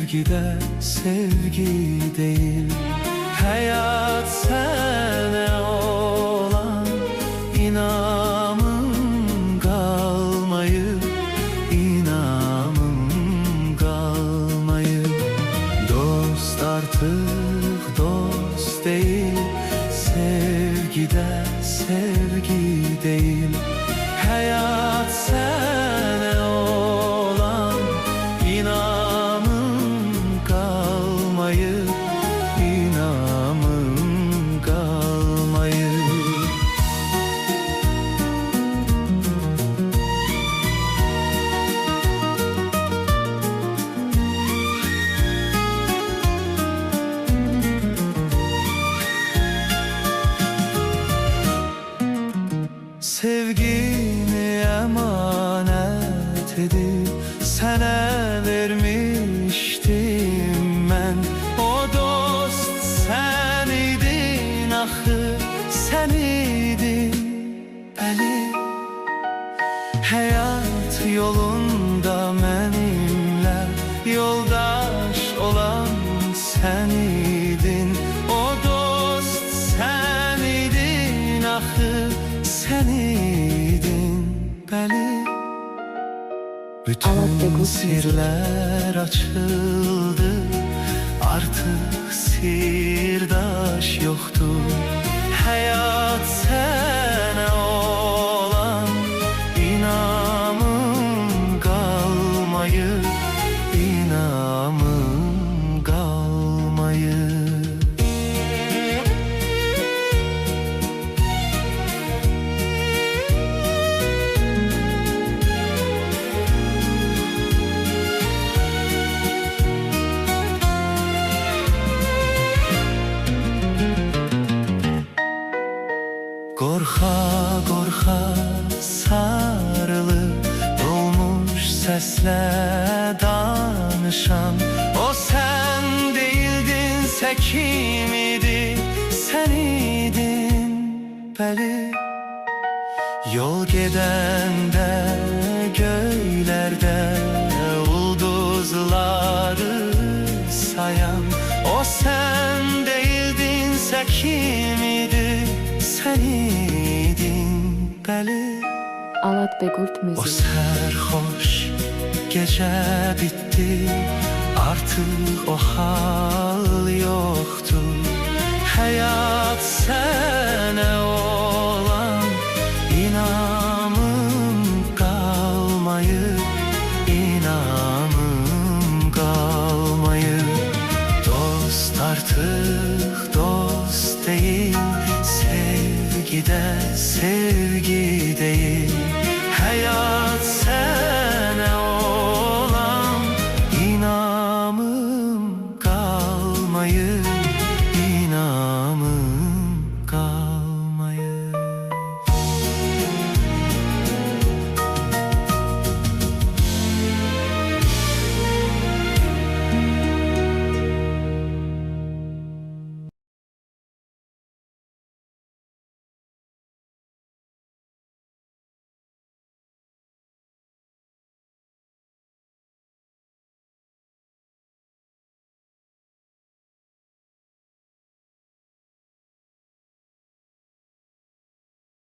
sevgide sevgi değil. Hayat sana olan inamım kalmayı, inamım kalmayı. Dost artık dost değil, sevgide sevgi değil. Hayat sana olan inamım kalmayı, inamım kalmayı. Sevgini emanet edip sana vermiştim ben. O dost sen idin, ahı sen idin beni. Hayat yolunda benimle yoldaş olan sen idin. O dost sen idin, ahı sen idin beni. Bütün sirler açıldı, artık sirdaş yoktur. Hayat sana olan inamım kalmayı, inamım kalmayı. Qorxa qorxa sarılıb dolmuş səslə danışan. O sən deyildinsə kim idi? Sən idin bəli. Yol gedəndə göylərdə ulduzları sayan. O sən deyildinsə kim idi? Sen idin bəli. Alat Begurt O müziği. sərxoş gecə bitdi, artıq o hal yoxdur. Həyat sənə olan inamım qalmayı, inamım qalmayı. Dost artıq dost deyil, sevgide sevgi değil. Hayat sana olan inamım kalmayı,